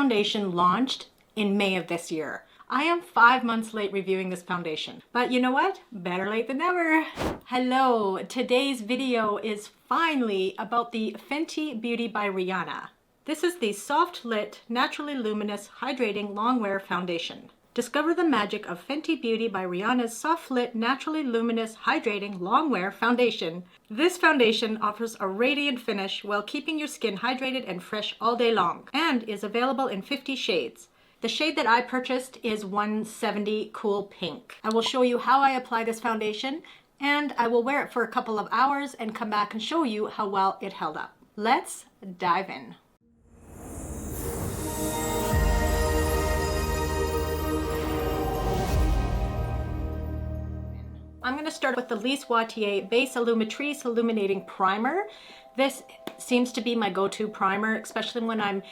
foundation launched in May of this year. I am 5 months late reviewing this foundation, but you know what? Better late than never. Hello, today's video is finally about the Fenty Beauty by Rihanna. This is the Soft Lit, Naturally Luminous, Hydrating Longwear Foundation. Discover the magic of Fenty Beauty by Rihanna's Soft Lit, Naturally Luminous, Hydrating Longwear Foundation. This foundation offers a radiant finish while keeping your skin hydrated and fresh all day long, and is available in 50 shades. The shade that I purchased is 170 Cool Pink. I will show you how I apply this foundation, and I will wear it for a couple of hours and come back and show you how well it held up. Let's dive in. I'm going to start with the Lise Watier Base Illuminatrice Illuminating Primer. This seems to be my go-to primer, especially when I'm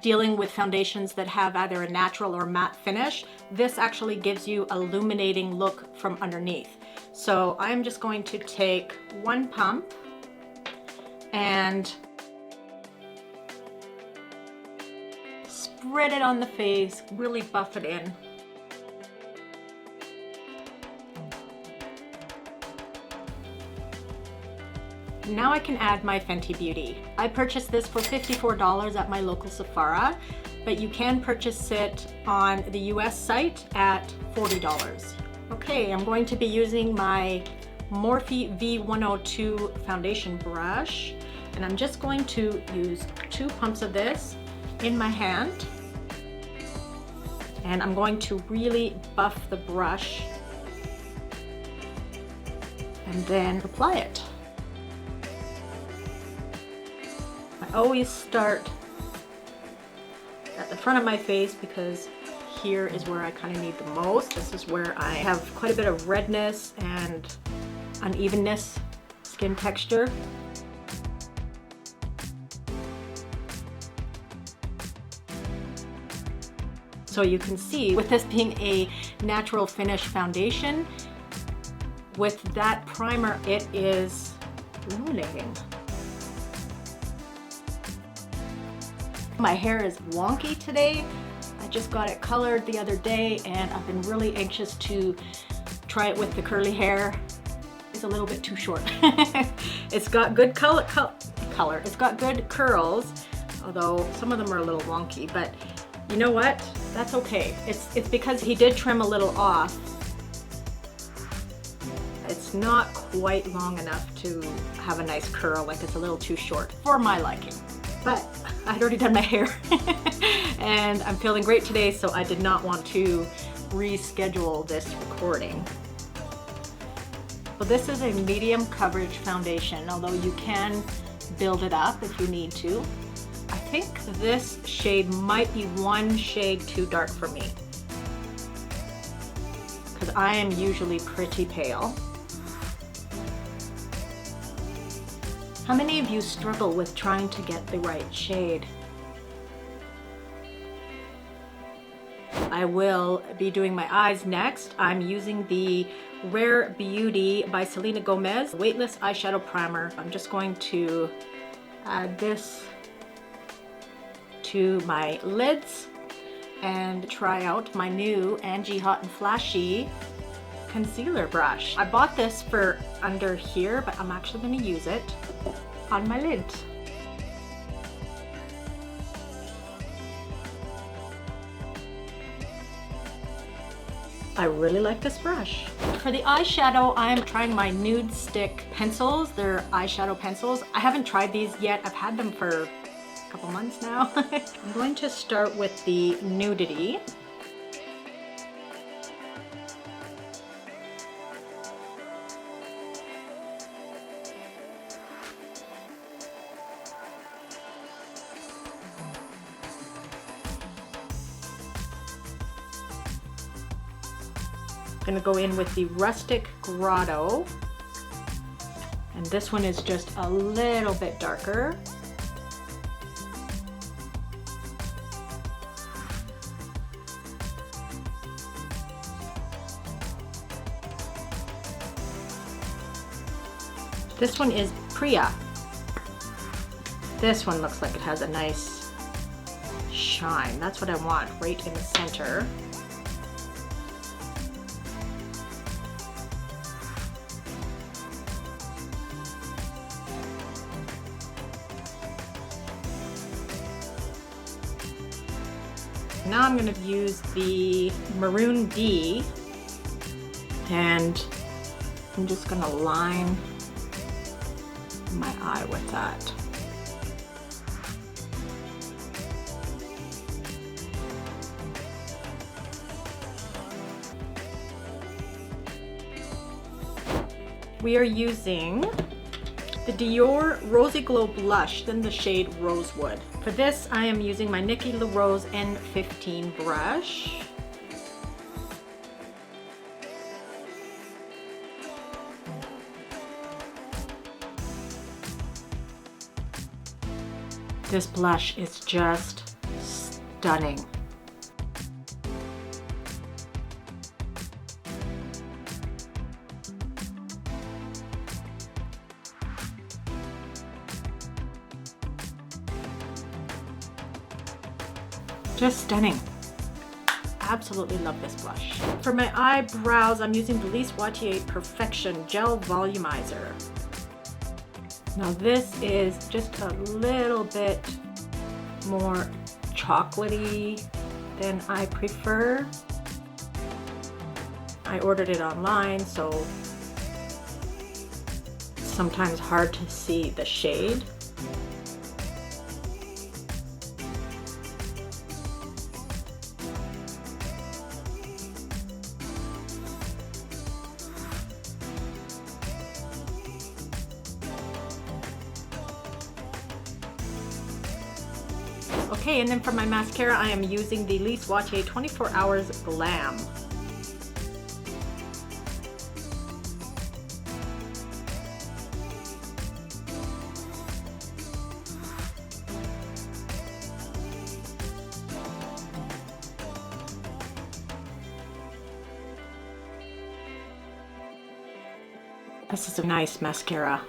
dealing with foundations that have either a natural or matte finish. This actually gives you a illuminating look from underneath. So I'm just going to take one pump and spread it on the face, really buff it in. Now I can add my Fenty Beauty. I purchased this for $54 at my local Sephora, but you can purchase it on the US site at $40. Okay, I'm going to be using my Morphe V102 Foundation Brush, and I'm just going to use 2 pumps of this in my hand, and I'm going to really buff the brush and then apply it. I always start at the front of my face because here is where I kind of need the most. This is where I have quite a bit of redness and unevenness, skin texture. So you can see, with this being a natural finish foundation, with that primer, it is illuminating. My hair is wonky today. I just got it colored the other day and I've been really anxious to try it with the curly hair. It's a little bit too short. It's got good color. It's got good curls, although some of them are a little wonky, but you know what? That's okay. It's because he did trim a little off. It's not quite long enough to have a nice curl, like it's a little too short for my liking. But I'd already done my hair and I'm feeling great today, so I did not want to reschedule this recording. Well, this is a medium coverage foundation, although you can build it up if you need to. I think this shade might be one shade too dark for me because I am usually pretty pale. How many of you struggle with trying to get the right shade? I will be doing my eyes next. I'm using the Rare Beauty by Selena Gomez Weightless Eyeshadow Primer. I'm just going to add this to my lids and try out my new Angie Hot and Flashy concealer brush. I bought this for under here, but I'm actually going to use it on my lids. I really like this brush. For the eyeshadow, I'm trying my Nudestix pencils. They're eyeshadow pencils. I haven't tried these yet. I've had them for a couple months now. I'm going to start with the Nudity. I'm gonna go in with the Rustic Grotto, and this one is just a little bit darker. This one is Priya. This one looks like it has a nice shine. That's what I want, right in the center. Now I'm going to use the Maroon D, and I'm just going to line my eye with that. We are using the Dior Rosy Glow Blush in the shade Rosewood. For this, I am using my Nikki LaRose N15 brush. This blush is just stunning. Just stunning. Absolutely love this blush. For my eyebrows, I'm using the Lise Watier Perfection Gel Volumizer. Now this is just a little bit more chocolatey than I prefer. I ordered it online, so it's sometimes hard to see the shade. Okay, and then for my mascara, I am using the Lise Watier 24 Hours Glam. This is a nice mascara.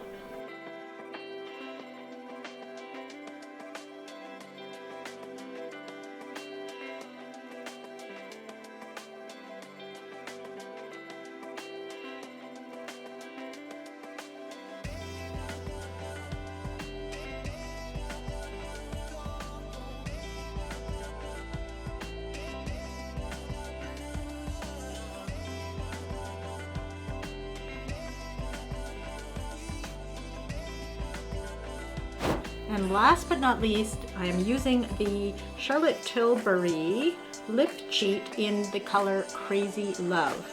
And last but not least, I am using the Charlotte Tilbury Lip Cheat in the color Crazy Love.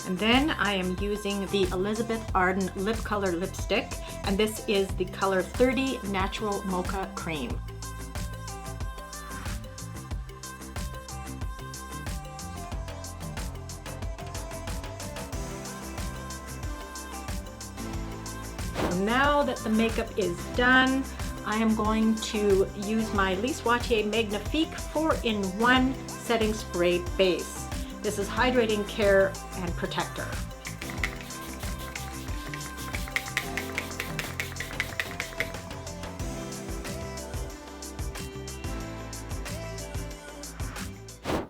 And then I am using the Elizabeth Arden Lip Color Lipstick, and this is the color 30 Natural Mocha Cream. So now that the makeup is done, I am going to use my Lise Watier Magnifique 4-in-1 Setting Spray Base. This is Hydrating, Care, and Protector.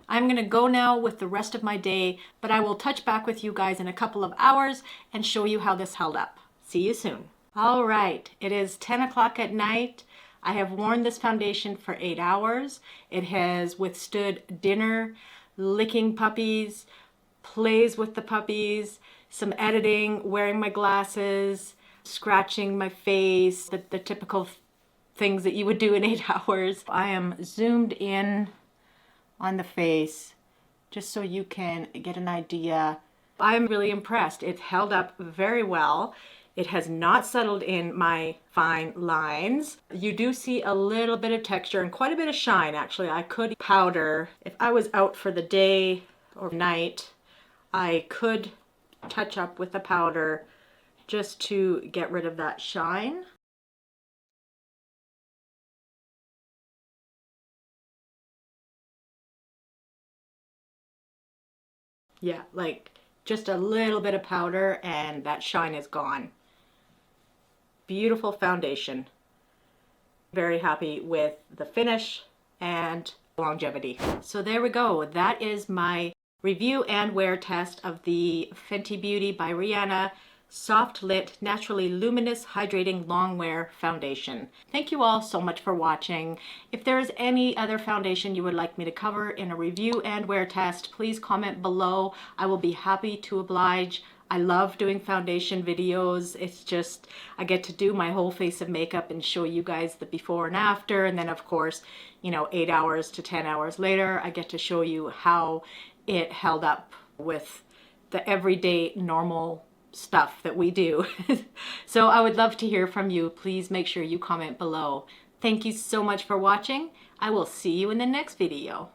I'm gonna go now with the rest of my day, but I will touch back with you guys in a couple of hours and show you how this held up. See you soon. All right, it is 10 o'clock at night. I have worn this foundation for 8 hours. It has withstood dinner, licking puppies, plays with the puppies, some editing, wearing my glasses, scratching my face, the typical things that you would do in 8 hours. I am zoomed in on the face just so you can get an idea. I'm really impressed. It's held up very well. It has not settled in my fine lines. You do see a little bit of texture and quite a bit of shine, actually. I could powder. If I was out for the day or night, I could touch up with the powder just to get rid of that shine. Yeah, like just a little bit of powder and that shine is gone. Beautiful foundation. Very happy with the finish and longevity. So there we go. That is my review and wear test of the Fenty Beauty by Rihanna Soft Lit Naturally Luminous Hydrating Longwear Foundation. Thank you all so much for watching. If there is any other foundation you would like me to cover in a review and wear test, please comment below. I will be happy to oblige. I love doing foundation videos. It's just, I get to do my whole face of makeup and show you guys the before and after. And then of course, you know, 8 hours to 10 hours later, I get to show you how it held up with the everyday normal stuff that we do. So I would love to hear from you. Please make sure you comment below. Thank you so much for watching. I will see you in the next video.